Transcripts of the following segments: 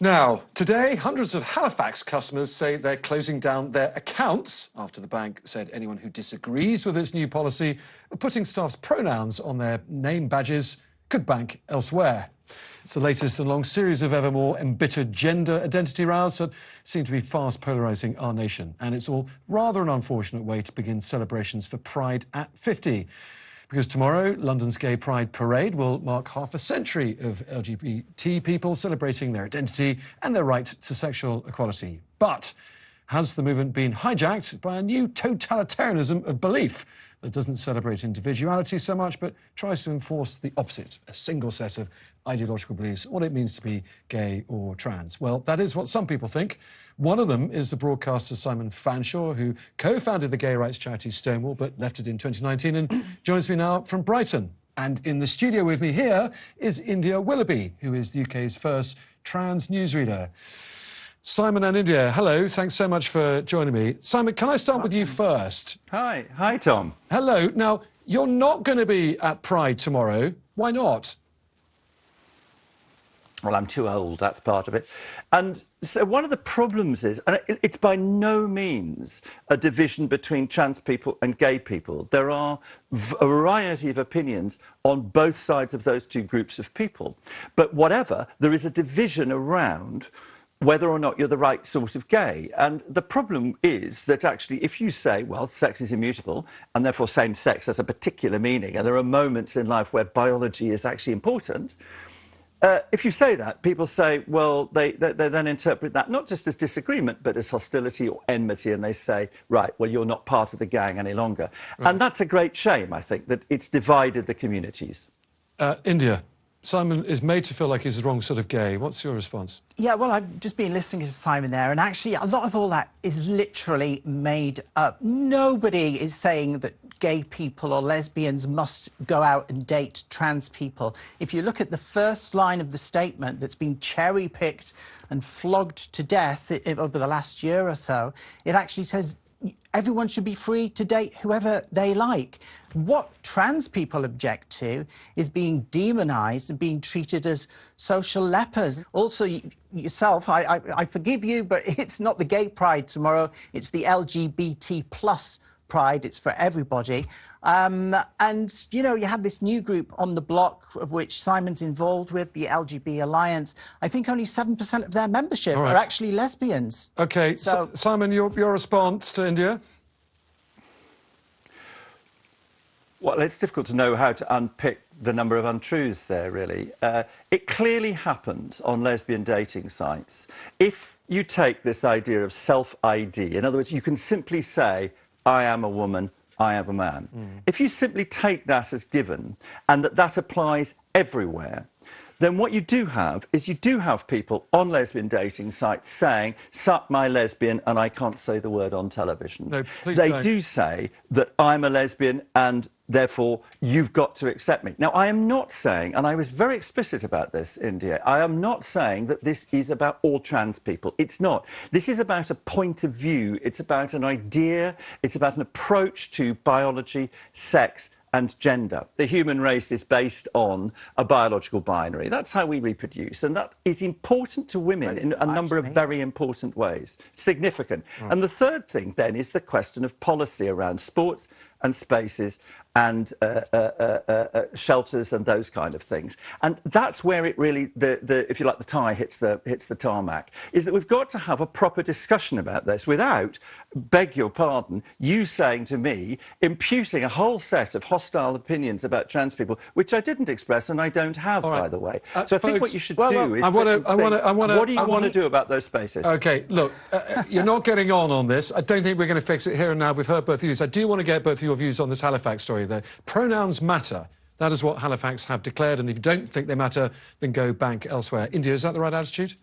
Now, today, hundreds of Halifax customers say they're closing down their accounts after the bank said anyone who disagrees with its new policy of putting staff's pronouns on their name badges could bank elsewhere. It's the latest in a long series of ever more embittered gender identity rows that seem to be fast polarising our nation. And it's all rather an unfortunate way to begin celebrations for Pride at 50. Because tomorrow, London's Gay Pride Parade will mark half a century of LGBT people celebrating their identity and their right to sexual equality. But has the movement been hijacked by a new totalitarianism of belief that doesn't celebrate individuality so much, but tries to enforce the opposite, a single set of ideological beliefs, what it means to be gay or trans? Well, that is what some people think. One of them is the broadcaster Simon Fanshawe, who co-founded the gay rights charity Stonewall, but left it in 2019, and joins me now from Brighton. And in the studio with me here is India Willoughby, who is the UK's first trans newsreader. Simon and India, hello, thanks so much for joining me. Simon, can I start with you first? Hi, Tom. Hello. Now, you're not going to be at Pride tomorrow. Why not? Well, I'm too old, that's part of it. And so one of the problems is, and it's by no means a division between trans people and gay people. There are a variety of opinions on both sides of those two groups of people. But whatever, there is a division around whether or not you're the right sort of gay. And the problem is that actually if you say, well, sex is immutable and therefore same sex has a particular meaning and there are moments in life where biology is actually important, if you say that, people say, well, they then interpret that not just as disagreement, but as hostility or enmity, and they say, right, well, you're not part of the gang any longer. Right. And that's a great shame, I think, that it's divided the communities. India. Simon is made to feel like he's the wrong sort of gay. What's your response? Yeah, well, I've just been listening to Simon there, and actually a lot of all that is literally made up. Nobody is saying that gay people or lesbians must go out and date trans people. If you look at the first line of the statement that's been cherry-picked and flogged to death over the last year or so, it actually says everyone should be free to date whoever they like. What trans people object to is being demonised and being treated as social lepers. Also, yourself, I forgive you, but it's not the gay pride tomorrow, it's the LGBT plus pride. It's for everybody. And, you know, you have this new group on the block of which Simon's involved with, the LGBT Alliance. I think only 7% of their membership are actually lesbians. OK, so Simon, your response to India? Well, it's difficult to know how to unpick the number of untruths there, really. It clearly happens on lesbian dating sites. If you take this idea of self-ID, in other words, you can simply say, I am a woman, I am a man. If you simply take that as given and that applies everywhere, then what you do have is you do have people on lesbian dating sites saying, suck my lesbian, and I can't say the word on television. No, please they don't. do say that I'm a lesbian and therefore you've got to accept me. Now, I am not saying, and I was very explicit about this, India, I am not saying that this is about all trans people. It's not. This is about a point of view. It's about an idea. It's about an approach to biology, sex, and gender. The human race is based on a biological binary. That's how we reproduce, and that is important to women in a number of very important ways, significant. And the third thing, then, is the question of policy around sports and spaces and shelters and those kind of things. And that's where it really, if you like, the tie hits the tarmac, is that we've got to have a proper discussion about this without, beg your pardon, you saying to me, imputing a whole set of hostile opinions about trans people, which I didn't express and I don't have, by the way. So I think what you should do is what do you want to do about those spaces? OK, look, you're not getting on this. I don't think we're going to fix it here and now. We've heard both views. I do want to get both of your views on this Halifax story. The pronouns matter. That is what Halifax have declared, and if you don't think they matter, then go bank elsewhere. India, is that the right attitude?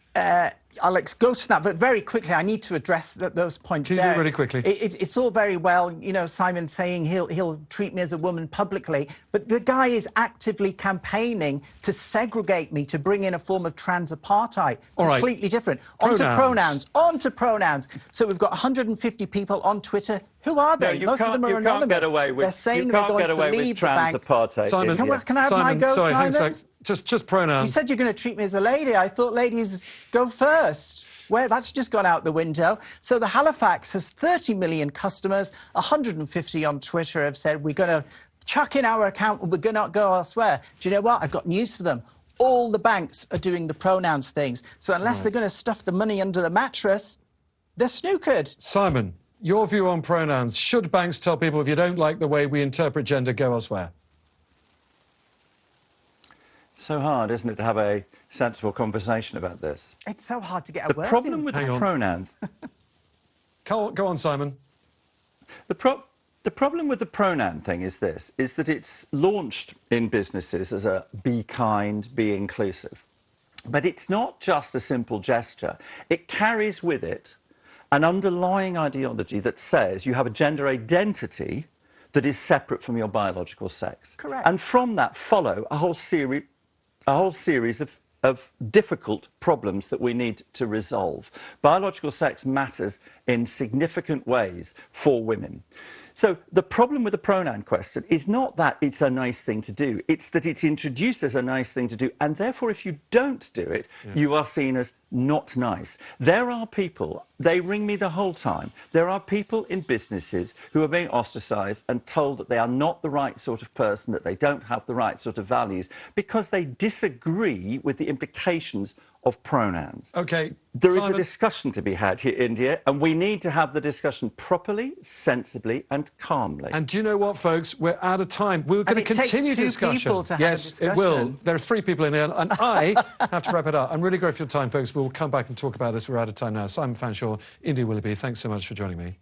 Alex, go to that, but very quickly, I need to address those points. Can you do it really quickly? It's all very well, you know, Simon saying he'll treat me as a woman publicly, but the guy is actively campaigning to segregate me, to bring in a form of trans apartheid. All right. Completely different. Pronouns. On to pronouns. So we've got 150 people on Twitter. Who are they? No, Most of them are anonymous. Get away with, they're saying they're going to leave trans the bank. apartheid. Simon, Can I have my go, sorry, Simon? Just pronouns. You said you're going to treat me as a lady. I thought ladies go first. Well, that's just gone out the window. So the Halifax has 30 million customers. 150 on Twitter have said, we're going to chuck in our account and we're going to go elsewhere. Do you know what? I've got news for them. All the banks are doing the pronouns things. So unless they're going to stuff the money under the mattress, they're snookered. Simon, your view on pronouns. Should banks tell people if you don't like the way we interpret gender, go elsewhere? So hard, isn't it, to have a sensible conversation about this? It's so hard to get a word in. The problem with the pronouns... Go on, Simon. The problem with the pronoun thing is this, is that it's launched in businesses as a be kind, be inclusive. But it's not just a simple gesture. It carries with it an underlying ideology that says you have a gender identity that is separate from your biological sex. Correct. And from that follow a whole series of difficult problems that we need to resolve. Biological sex matters in significant ways for women. So the problem with the pronoun question is not that it's a nice thing to do, it's that it's introduced as a nice thing to do, and therefore if you don't do it, you are seen as not nice. There are people, they ring me the whole time, there are people in businesses who are being ostracised and told that they are not the right sort of person, that they don't have the right sort of values, because they disagree with the implications of pronouns. OK, There is a discussion to be had here, India, and we need to have the discussion properly, sensibly and calmly. And do you know what, folks? We're out of time. We're going to continue the discussion. People to have a discussion. Yes, it will. There are 3 people in here, and I have to wrap it up. I'm really grateful for your time, folks. We'll come back and talk about this. We're out of time now. Simon Fanshawe, India Willoughby, thanks so much for joining me.